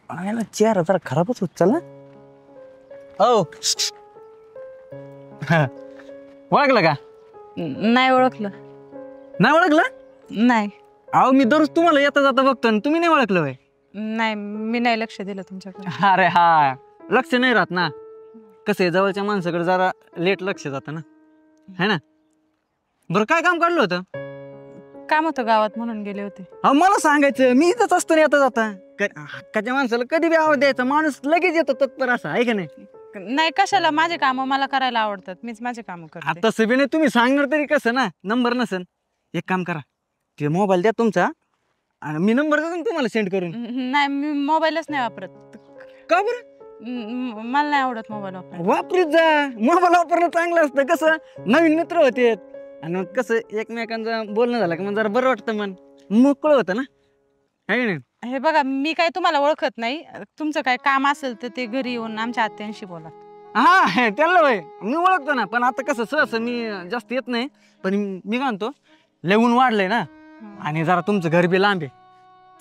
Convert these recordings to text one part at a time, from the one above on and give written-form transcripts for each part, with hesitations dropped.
आयला चेहरा जरा खराबच होत चाल ना. हो ओळखलं का? नाही ओळखलं. नाही ओळखलं? नाही अहो मी दररोज तुम्हाला येता जाता बघतो ना, तुम्ही नाही ओळखलं व्हय? नाही मी नाही लक्ष दिलं तुमच्याकडे. अरे हा लक्ष नाही राहत ना, कसं आहे जवळच्या माणसाकडे जरा लेट लक्ष जातं ना, है ना. बरं काय काम काढलं होतं? काम होतं गावात म्हणून गेले होते. अहो मला सांगायचं, मी इथंच असतो ना येता जाता. हक्काच्या माणसाला कधी बी आवाज द्यायचा, माणूस लगेच येतो तत्पर असा, आहे का नाही? नाही कशाला, माझे काम मला करायला आवडतात, मीच माझे काम करते. तसं बी नाही, तुम्ही सांगणार तरी कसं ना, नंबर नसन. एक काम करा, ते मोबाईल द्या तुमचा आणि मी नंबर देतो तुम्हाला सेंड करून. नाही मी मोबाईलच नाही वापरत. का बरं? मला नाही आवडत मोबाईल वापरायला. वापरीत जा, मोबाईल वापरणं चांगलं असतं. कसं नवीन मित्र होते आणि मग कसं एकमेकांचं बोलणं झालं की मग जरा बरं वाटतं, मन मोकळं होतं ना, आहे नाही. हे बघा मी काय तुम्हाला ओळखत नाही, तुमचं काय काम असेल तर ते घरी येऊन आमच्या आत्यांशी बोला. हा त्याला वय मी ओळखतो ना, पण आता कसं सहसं मी जास्त येत नाही. पण मी काय म्हणतो, लय ऊन वाढलंय ना आणि जरा तुमचं घर बी लांब आहे.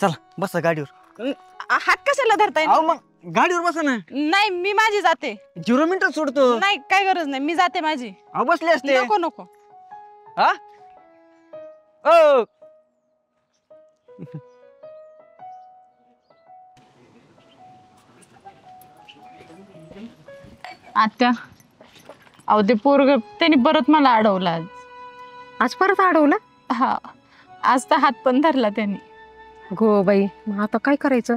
चला बसा गाडीवर. हात कशाला धरताय? मग गाडीवर बसा ना. नाही मी माझी जाते. 0 मिनिटात सोडतो. नाही काय गरज नाही, मी जाते माझी. अहो बसले असते. नको नको. हा ओ आत्या अहो ते पोरग त्यांनी परत मला अडवलं. आज परत अडवलं? हा आज तर हात पण धरला त्यांनी. गो बाई, मग आता काय करायचं?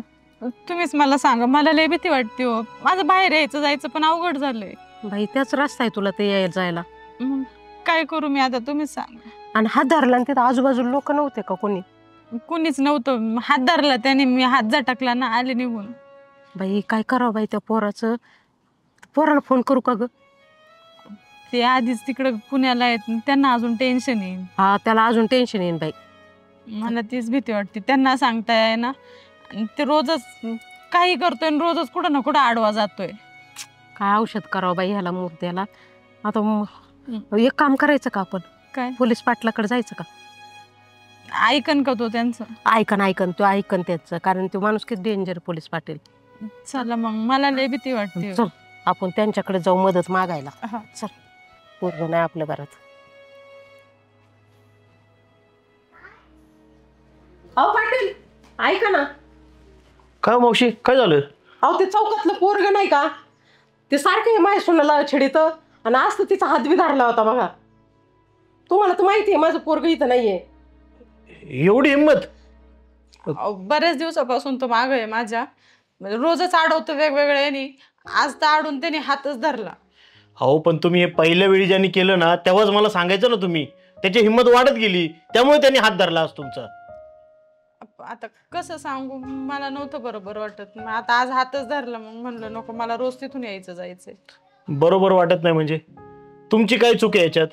तुम्हीच मला सांगा, मला लय भीती वाटते हो. माझं बाहेर यायचं जायचं पण अवघड झालंय. बाई त्याच रस्ता आहे तुला ते यायला जायला. मग काय करू मी आता, तुम्हीच सांगा. आणि हात धरला आणि तिथं आजूबाजूला लोक नव्हते का कोणी? कुणीच नव्हतं. हात धरला त्याने, मी हात झटकला ना, आले निघून. बाई काय करावं बाई त्या पोराचं? पोराला फोन करू का ग? ते आधीच तिकडं पुण्याला आहेत, त्यांना अजून टेन्शन येईल. हा त्याला अजून टेन्शन येईन बाई. मला तीच भीती वाटते, त्यांना सांगताय ना. ते रोजच काही करतोय आणि रोजच कुठं ना कुठं आडवा जातोय. काय औषध करावं बाई ह्याला मूर्त्याला? आता एक काम करायचं का आपण? काय? पोलीस पाटलाकडे जायचं का? ऐकन का तो त्यांचं? ऐकन तो ऐकन त्याचं, कारण तो माणूस किती डेंजर पोलीस पाटील. चला मग, मला लय भीती वाटते. चल आपण त्यांच्याकडे जाऊ मदत मागायला. हा चल, पूर्ण नाही आपल्या घरात. अहो पाटील ऐका ना. काय मावशी काय झालं? अहो ते चौकातलं पोरग नाही का, ते सारखं माझ्या सोनाला छेडीत आणि आज तर तिचा हात बी धरला होता बघा. तुम्हाला तर माहिती आहे माझं पोरग इथं नाहीये. एवढी हिंमत? बऱ्याच दिवसापासून तो माग आहे माझ्या, म्हणजे रोजच अडवतो वेगवेगळ्या यांनी. आज तर अडून त्याने हातच धरला. हो पण तुम्ही हे पहिल्या वेळी ज्यांनी केलं ना तेव्हाच मला सांगायचं ना तुम्ही. त्याची हिंमत वाढत गेली त्यामुळे त्यांनी हात धरला आज तुमचा. आता कसं सांगू, मला नव्हतं बरोबर वाटत. आता आज हातच धरला, मग म्हणलं नको, मला रोज तिथून यायचं जायचंय. बरोबर वाटत नाही म्हणजे? तुमची काय चूक आहे याच्यात?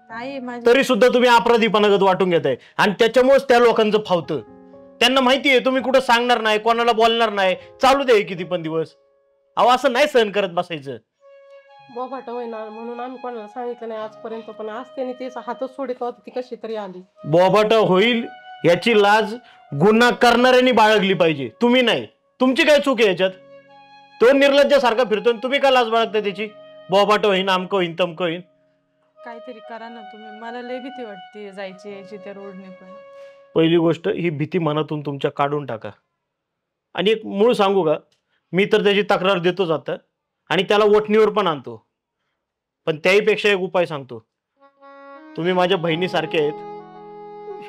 नाही माझी. तरी सुद्धा तुम्ही अपराधीपणागत वाटून घेताय आणि त्याच्यामुळेच त्या लोकांचं फावतं. त्यांना माहितीये तुम्ही कुठं सांगणार नाही, कोणाला बोलणार नाही, चालू दे किती पण दिवस. अहो असं नाही सहन करत बसायचं. बोभाट होईना म्हणून आम्ही कोणाला सांगितलं नाही आजपर्यंत, पण आज त्यांनी तिचा हातच सोडित होता, ती कशी तरी आली. बोभाट होईल याची लाज गुन्हा करणाऱ्यांनी बाळगली पाहिजे, तुम्ही नाही. तुमची काय चूक आहे याच्यात? तो निर्लज्जासारखा फिरतोय, तुम्ही काय लाज बाळगताय त्याची? बोभाट होईन, आमकं होईन, तमकं होईन. काहीतरी करा ना तुम्ही, मला लय भीती वाटते जायची यायची त्या रोडने. पण पहिली गोष्ट ही भीती मनातून तुमच्या काढून टाका. आणि एक मूळ सांगू का, मी तर त्याची तक्रार देतोच आता आणि त्याला वठणीवर पण आणतो. पण त्याहीपेक्षा एक उपाय सांगतो. तुम्ही माझ्या बहिणीसारखे आहेत.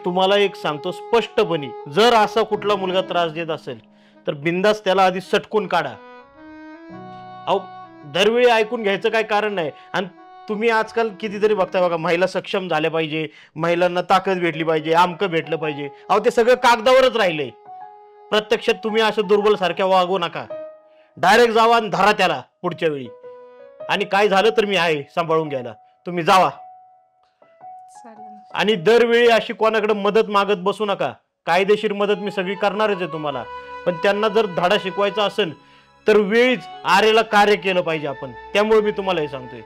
तुम्हाला एक सांगतो स्पष्टपणे, जर असा कुठला मुलगा त्रास देत असेल तर बिंदास त्याला आधी सटकून काढा. अहो दरवेळी ऐकून घ्यायचं काय कारण नाही. आणि तुम्ही आजकाल कितीतरी बघताय बघा, महिला सक्षम झाल्या पाहिजे, महिलांना ताकद भेटली पाहिजे, आमकं भेटलं पाहिजे. अहो ते सगळं कागदावरच राहिलंय. प्रत्यक्षात तुम्ही असं दुर्बल सारख्या वागू नका. डायरेक्ट जावा आणि धरा त्याला पुढच्या वेळी. आणि काय झालं तर मी आहे सांभाळून घ्यायला, तुम्ही जावा. आणि दरवेळी अशी कोणाकडे मदत मागत बसू नका. कायदेशीर मदत मी सगळी करणारच आहे तुम्हाला, पण त्यांना जर धडा शिकवायचा असेल तर वेळीच आरेला कार्य केलं पाहिजे आपण. त्यामुळे मी तुम्हाला हे सांगतोय.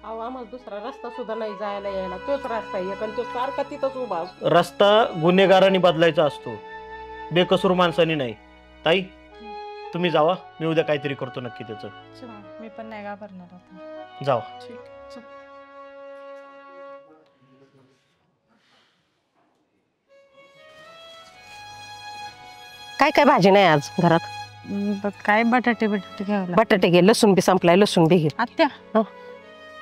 अहो आम्हाला दुसरा रस्ता सुद्धा नाही जायला यायला, तोच रस्ता आहे कारण तो सारखा तिथंच उभा असतो. रस्ता गुन्हेगारांनी बदलायचा असतो, बेकसूर माणसांनी नाही. ताई तुम्ही जावा, मी उद्या काहीतरी करतो नक्की त्याचं. मी पण नाही घाबरणार आता. जावा. ठीक चल. काय काय भाजी नाही आज घरात? काय बटाटे घ्यावं लागतं. बटाटे घे, लसूण बी संपलाय, लसूण बी घे. आत्या हं.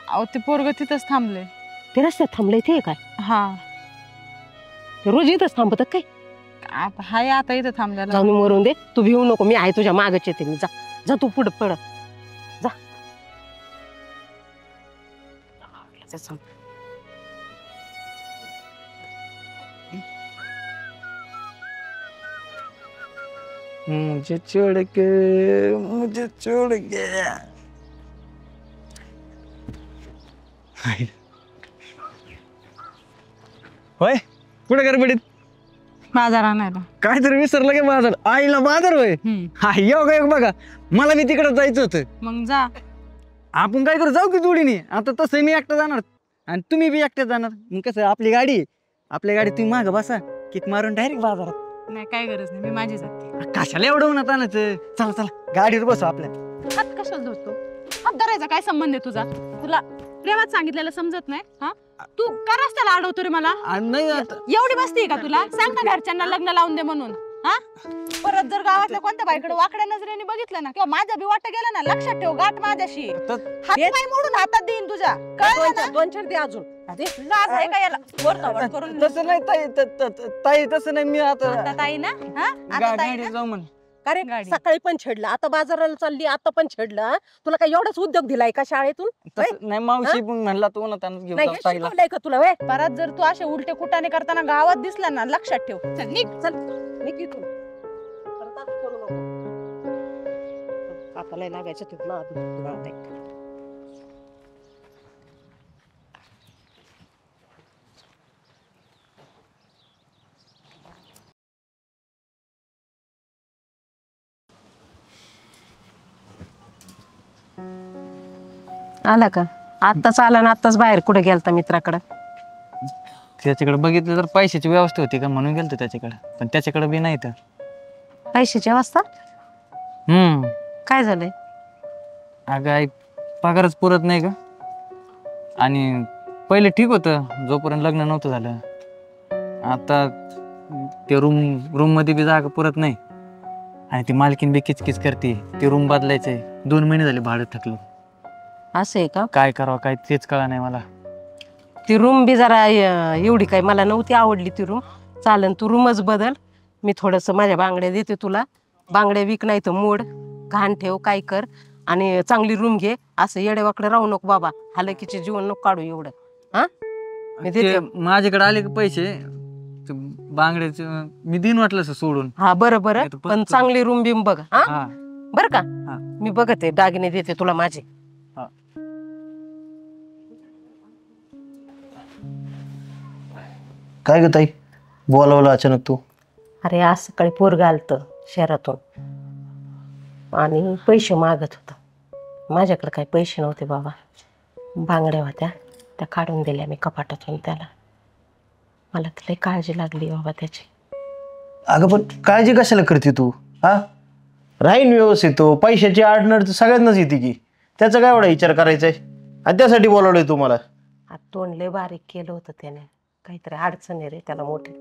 अहो ते पोरग तिथंच थांबले. ते रस्त्यात थांबलंय ते काय? हा ते रोज इथंच थांबत काय? हाय आता इथं थांबलेला. जाऊन मरून दे, तू भिवू नको, मी आहे तुझ्या मागच येते. मी जा जा, तू पुढं पड जा. मुझे छोड़ के मुझे छोड़ के. होय कुठे गडबडीत? बाजार आणायला. काहीतरी विसरलं की बाजार? आईला बाजार होय. हा येऊ का बघा, मला बी तिकडे जायचं होतं. मग जा. आपण काय करू, जाऊ की जोडीने. आता तसं मी एकटा जाणार आणि तुम्ही बी एकट्या जाणार. मग कसं आपली गाडी, आपल्या गाडी तुम्ही मागं बसा, किक मारून डायरेक्ट बाजारात. नाही काय गरज नाही, मी माझी जाते. कशाला एवढं उन्हात आणायचं? चला चला गाडीवर बसू आपल्या. हात कशाला धरतो? हात धरायचा काय संबंध आहे तुझा? तुला प्रेमात सांगितलेलं समजत नाही? हा तू का रस्त्याला अडवतो रे मला? नाही आता एवढी मस्ती का तुला? सांग ना घरच्यांना लग्न लावून दे म्हणून. हा परत जर गावातल्या कोणत्या बाईकडे वाकड्या नजरेने बघितलं ना किंवा माझ्या बी वाटत गेलं ना, लक्षात ठेव, गाठ माझ्याशी. हात पाय मोडून हातात देईन तुझ्या. कळलं ना? 2-4 दे अजून. लाज आहे का याला? वर करून तसं नाही ताई, ताई तसं नाही. मी आता आता ताई ना, हा आता ताई गाडी ना? जाऊ म्हण. अरे गाडी. सकाळी पण छेडलं, आता बाजाराला चालली, आता पण छेडलं. हा? तुला काय एवढाच उद्योग दिलाय का शाळेतून? तसं नाही मावशी पण म्हणला तू ना त्यांना घेऊन नाही जाऊ हे ताईला. शिकवलंय का तुला? वे परत जर तू असे उलटे कुटाने करताना गावात दिसला ना, लक्षात ठेव. चल निघ. चल निघ इथून. परत असं करू नको. आता लय लागायचं तिथं ना आधी. आला का? आत्ताच आला ना, आत्ताच बाहेर कुठे गेलता मित्राकडे? त्याच्याकडे बघितलं तर पैशाची व्यवस्था होती का म्हणून गेलतो त्याच्याकडे, पण त्याच्याकडे बी नाही तर. पैशाची अवस्था काय झालंय? अगं आई, पगारच पुरत नाही का. आणि पहिले ठीक होतं जोपर्यंत लग्न नव्हतं झालं. आता ते रूम मध्ये बी जागा पुरत नाही. आणि ती मालकीन बी किचकिच करते, ती रूम बदलायचंय. 2 महिने झाले भाडं थकलो. असं आहे का? काय करावं काय तेच कळा नाही मला. ती रूम बी जरा एवढी काय मला नव्हती आवडली ती रूम. चालन, तू रूमच बदल. मी थोडंसं माझ्या बांगड्या देते तुला. बांगड्या विक नाही तर मोड, घाण ठेव, काय कर. आणि चांगली रूम घे. असं येडेवाकडे राहू नको बाबा. हलकीचे जीवन नको काढू एवढं. हा मी देते. ते माझ्याकडे आले का पैसे ते बांगड्याचे मी दिन वाटलं असं सोडून. हा बरं बरं, नाही तर पण चांगली रूम बिम बघ. हा हा बरं का? हा. मी बघते, दागिने देते तुला माझे. हा. काय ग ताई, बोलावलं अचानक तू? अरे आज सकाळी पोरगं आलतं शहरातून आणि पैसे मागत होता. माझ्याकडे काही पैसे नव्हते बाबा. बांगड्या होत्या, त्या काढून दिल्या मी कपाटातून त्याला. मला तर लई काळजी लागली बाबा त्याची. अगं पण काळजी कशाला करते तू? हा राहीन व्यवस्थित. तो पैशाची आडनड तर सगळ्यांनाच येते की, त्याचा काय एवढा विचार करायचा आहे? आणि त्यासाठी बोलावलंय तुम्हाला? आज तोंड लय बारीक केलं होतं त्याने. काहीतरी अडचण आहे रे त्याला मोठी.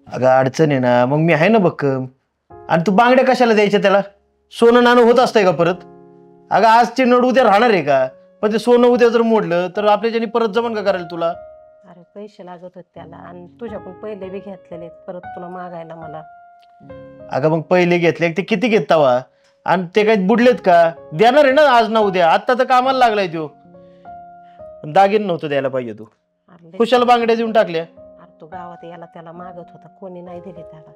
अगं अडचण आहे ना, मग मी आहे ना भक्कम. आणि तू बांगड्या कशाला द्यायच्या त्याला? सोनं नाणं होत असतंय का परत? अगं आजची नड उद्या राहणार आहे का? पण ते सोनं उद्या जर मोडलं तर आपल्याच्यानी परत जमन का करायला तुला? अरे पैसे लागत होते त्याला, आणि तुझ्याकडून पहिले बी घेतलेले परत तुला मागायला मला. अगं मग पहिले घेतले ते किती घेतावा? आणि ते काही बुडलेत का? देणार आहे ना आज ना उद्या. आत्ता तर कामाला लागलाय तो. दागिन नव्हतं द्यायला पाहिजे तू. अरे कुशाला बांगड्या देऊन टाकल्या? तो गावात याला त्याला मागत होता, कोणी नाही दिले त्याला.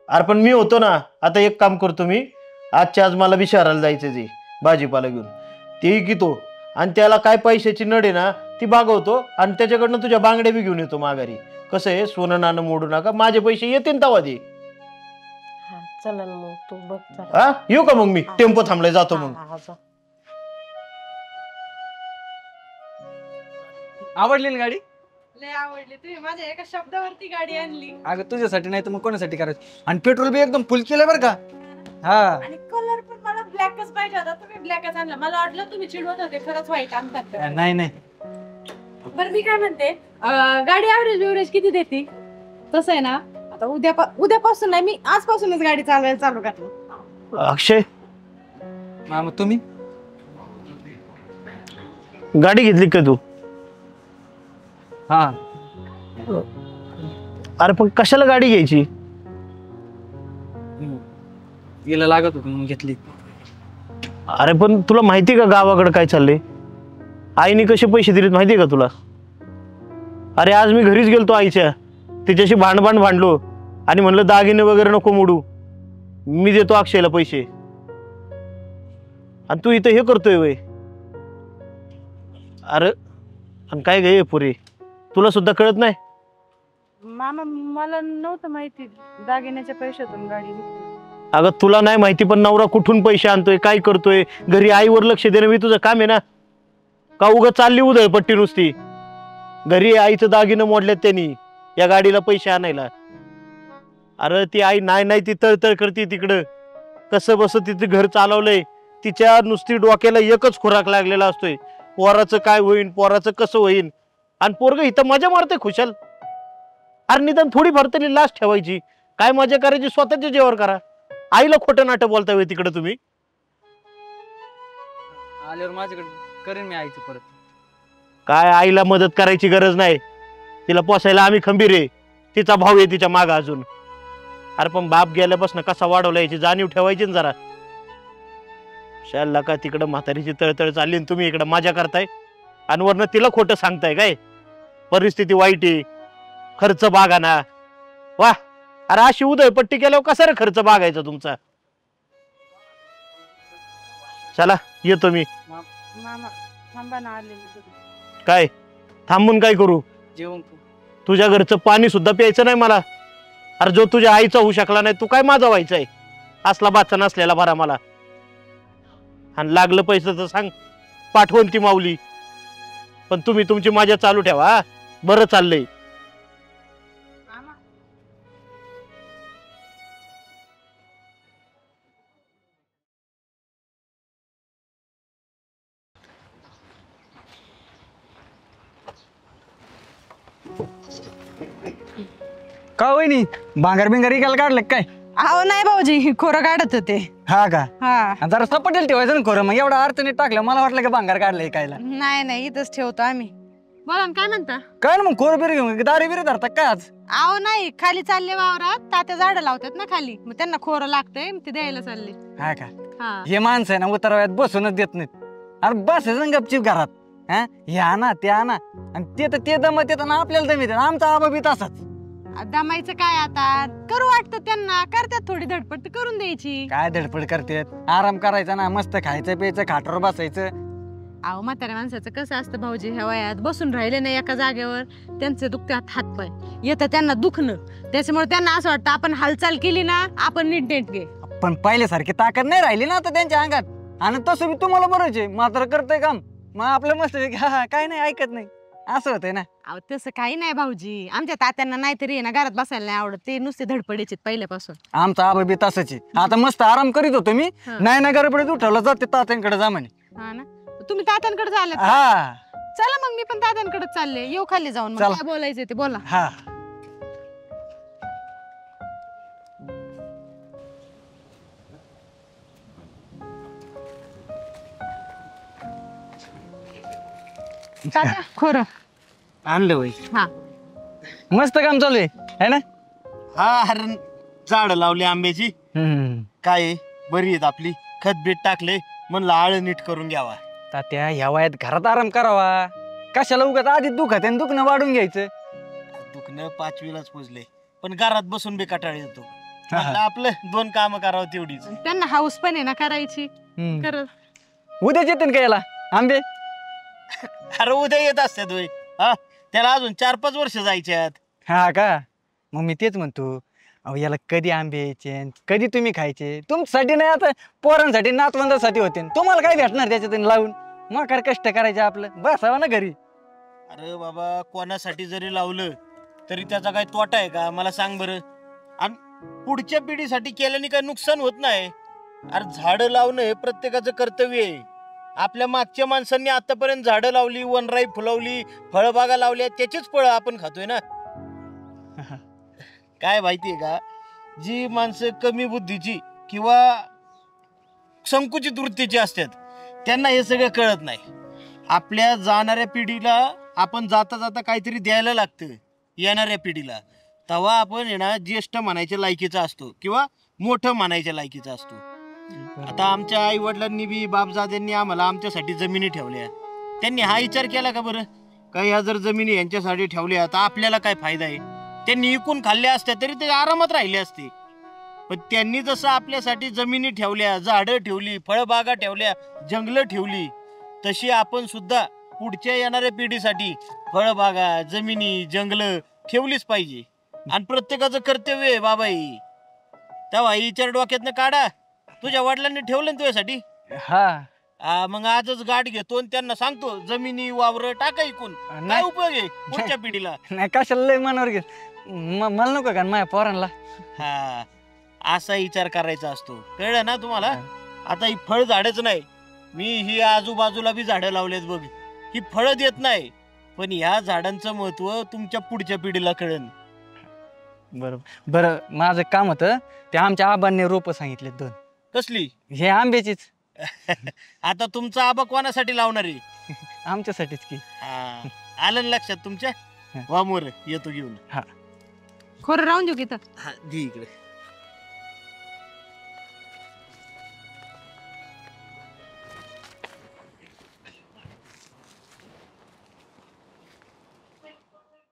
अरे पण मी होतो ना. आता एक काम करतो मी, आजच्या आज मला बी शहराला जायचं जे भाजीपाला घेऊन, तेही की तो. आणि त्याला काय पैशाची नड आहे ना ती भागवतो, आणि त्याच्याकडनं तुझ्या बांगड्या बी घेऊन येतो माघारी. कसं आहे, सोनं नाणं मोडू नका, माझे पैसे येतील तवा दे. हा चला ना मग तू बघ जरा. हा येऊ का मग मी? टेम्पो थांबलाय, जातो मग. हा, जा. आवडली ना गाडी? लय आवडली. तुम्ही माझ्या एका शब्दावरती गाडी आणली. अगं तुझ्यासाठी नाही तर मग कोणासाठी करायचं. आणि पेट्रोल बी एकदम फुल केलं बरं का. हा आणि कलर पण मला ब्लॅकच पाहिजे होता, तुम्ही ब्लॅकच आणला. मला वाटलं तुम्ही चिडवत होते, खरंच व्हाईट आणतात का. नाही नाही बरं मी काय म्हणते, गाडी ऍव्हरेज किती देते? तसं आहे ना, आता उद्यापासून नाही, मी आजपासूनच गाडी चालवायला चालू करतो. अक्षय, मामा तुम्ही गाडी घेतली का तू? हा अरे पण कशाला गाडी घ्यायची? गेला लागत होती म्हणून घेतली. अरे पण तुला माहिती का गावाकडे काय चाललंय? आईने कसे पैसे दिलेत माहिती का तुला? अरे आज मी घरीच गेलतो आईच्या, तिच्याशी भांडलो आणि म्हणलं दागिने वगैरे नको मोडू, मी देतो अक्षयला पैसे, आणि तू इथं हे करतोय वय. अरे आणि काय गे पुरे, तुला सुद्धा कळत नाही? मामा मला नव्हतं माहिती दागिन्याच्या पैशातून गाडी घेतली. अगं तुला नाही माहिती, पण नवरा कुठून पैसे आणतोय, काय करतोय, घरी आईवर लक्ष देणं मी तुझं काम आहे ना? का उगा चालली उधळपट्टी नुसती? घरी आईचं दागिनं मोडल्यात त्यांनी या गाडीला पैसे आणायला. अरे ती आई नाही ती तळतळ करते तिकडं, कसं बस तिथे घर चालवलंय, तिच्या नुसती डोक्याला एकच खुराक लागलेला असतोय, पोराचं काय होईन, पोराचं कसं होईन, आणि पोरग इथं मजा मारते खुशाल. अरे निदान थोडीफार तरी लाज ठेवायची, काय मजा करायची स्वतःच्या जेवावर करा. आईला खोटं नाटक बोलता वेळ तिकडे तुम्ही. आल्यावर माझ्याकडे करेन मी आईचं परत. काय आईला मदत करायची गरज नाही, तिला पोसायला आम्ही खंबीर आहे, तिचा भाऊ आहे तिच्या माग अजून. अरे पण बाप गेल्यापासून कसा वाढवला याची जाणीव ठेवायची ना जरा. शाला का तिकडं म्हातारीची तळतळ चालली आणि तुम्ही इकडं मजा करताय, आणि वरनं तिला खोटं सांगताय काय? परिस्थिती वाईट आहे, खर्च बागा ना. वा, अरे अशी उदयपट्टी केल्यावर कसा रे खर्च बागायचा तुमचा? चला येतो मी. मामा थांबा ना, आलेली. काय थांबून काय करू? जेवण तुझ्या घरचं पाणी सुद्धा प्यायचं नाही मला. अरे जो तुझ्या आईचा होऊ शकला नाही, तू काय माझा व्हायचाय? असला बाचा नसलेला भरा मला. आणि लागलं पैसे तर सांग, पाठवून ती माऊली. पण तुम्ही तुमची मजा चालू ठेवा. बरं चाललंय. का वहिनी भांगार बिंगार इकायला काढलं काय? अहो नाही भाऊजी, खोरं काढत होते. हा का? हा आणि जरा सपाटेल ठेवायचं ना खरं, मग एवढा अडचणीत टाकलं मला वाटलं की भांगार काढलं इकायला. नाही इथंच ठेवतो आम्ही. बोला ना, काय म्हणता? काय ना मग खोर बिर घेऊन दारी बिरी धरतात काय आज? अहो नाही, खाली चालले वावरात, तात्या झाडं लावतात ना खाली, मग त्यांना खोरं लागतंय, ते द्यायला चालले. हा का? हा हे माणसं आहे ना उतरवायत बसूनच देत नाहीत. अरे बसायचं गपचीप घरात. हा हे आणा ते आणा, आणि ते दमत येतात ना आपल्याला दम येतात. आमचा आबा बी तसाच. दमायचं काय आता, करू वाटतं त्यांना, करतात थोडी धडपड तर करून द्यायची. काय धडपड करतेत, आराम करायचा ना, मस्त खायचं प्यायचं, खाटावर बसायचं. अहो म्हाताऱ्या माणसाचं कसं असतं भाऊजी, ह्या वयात बसून राहिले नाही एका जागेवर, त्यांचे दुखतात हातपाय, येतं त्यांना दुखणं, त्याच्यामुळे त्यांना असं वाटतं आपण हालचाल केली ना आपण नीटनेटके. पण पहिल्यासारखी ताकद नाही राहिली ना आता त्यांच्या अंगात. आणि तसं बी तुम्हाला बरंच आहे, मात्र करतंय काम, मग आपलं मस्त हा काय नाही ऐकत नाही, असं होतंय ना. अहो तसं काही नाही भाऊजी, आमच्या तात्यांना नाहीतरी ना घरात बसायला नाही आवडत, ते नुसते धडपडीचे पहिल्यापासून. आमचा आबा बी तसंच आहे. आता मस्त आराम करीत होतो मी, नाही गडबडीत उठवलं जाते तात्यांकडे जा म्हणे. हा ना, तुम्ही तात्यांकडे चालले? हा चला मग मी पण तात्यांकडे चालले, येऊ खाली जाऊन, मग काय बोलायचं ते बोला. हा तात्या खोरं आणलं वय. हा. मस्त काम चालू आहे है ना? हा अरे झाड लावली आंब्याची, काय बरी आहेत आपली, खत बीट टाकले, म्हणलं आळ नीट करून घ्यावा. तात्या ह्या वयात घरात आराम करावा, कशाला उगाच आधी दुखत आणि दुखणं वाढून घ्यायचं. दुखणं 5वीलाच पुजले, पण घरात बसून बी कटाळ येतो. आपलं 2 काम करावं तेवढीच. त्यांना हाऊस पण आहे ना करायची. कर उद्याच येते का याला आंबे? अरे उद्या येत असतात होय, हा त्याला अजून 4-5 वर्ष जायच्यात. हा का? मग मी तेच म्हणतो, अहो याला कधी आंबे यायचे, कधी तुम्ही खायचे? तुमच्यासाठी नाही, आता पोरांसाठी नातवंदासाठी होते. तुम्हाला काय भेटणार त्याच्यातून लावून? मग कष्ट करायचे आपलं, बसावं ना घरी. अरे बाबा, कोणासाठी जरी लावलं तरी त्याचा काही तोटा आहे का मला सांग बरं? आणि पुढच्या पिढीसाठी केल्याने काही नुकसान होत नाही. अरे झाडं लावणं हे प्रत्येकाचं कर्तव्य आहे. आपल्या मागच्या माणसांनी आतापर्यंत झाडं लावली, वनराई फुलवली, फळबागा लावल्या, त्याचीच फळं आपण खातोय ना. काय माहितीये का, जी माणसं कमी बुद्धीची किंवा संकुचित वृत्तीची असतात त्यांना हे सगळं कळत नाही. आपल्या जाणाऱ्या पिढीला आपण जाता जाता काहीतरी द्यायला लागतं येणाऱ्या पिढीला. तेव्हा आपण ना ज्येष्ठ म्हणायच्या लायकीचा असतो किंवा मोठं म्हणायच्या लायकीचा असतो. आता आमच्या आई वडिलांनी बी बापजाद्यांनी आम्हाला आमच्यासाठी जमिनी ठेवल्या. त्यांनी हा विचार केला का बरं का ह्या जर जमिनी यांच्यासाठी ठेवल्या तर आपल्याला काय फायदा आहे? त्यांनी इकून खाल्ल्या असत्या तरी ते आरामात राहिले असते. पण त्यांनी जसं आपल्यासाठी जमिनी ठेवल्या, झाडं ठेवली, फळबागा ठेवल्या, जंगलं ठेवली, तशी आपण सुद्धा पुढच्या येणाऱ्या पिढीसाठी फळबागा, जमिनी, जंगलं ठेवलीच पाहिजे. आणि प्रत्येकाचं कर्तव्य आहे बाबाई. तेव्हा विचार डोक्यातनं काढा. तुझ्या वडिलांनी ठेवलं ना तुझ्यासाठी. हा मग आजच गाठ घेतो आणि त्यांना सांगतो जमिनी वावर टाका इकून. काय उपयोग आहे पुढच्या पिढीला? नाही कशाला लय मनावर घेत, मला नको का माझ्या पोरांना. हा असा विचार करायचा असतो. कळलं ना तुम्हाला? आता ही फळ झाडच नाही, मी ही आजूबाजूला बी झाडं लावलेत बघ. ही फळं देत नाही, पण ह्या झाडांचं महत्व तुमच्या पुढच्या पिढीला कळेल. बरोबर. बरं माझं काम होतं, ते आमच्या आबांनी रोप सांगितले 2. कसली? हे आंब्याचीच. आता तुमचा आबा कोणासाठी लावणार आहे? आमच्यासाठीच की. आलं ना लक्षात तुमच्या? वा मोर येतो घेऊन. खोरं राहून देऊ की इथं? हा दे इकडे.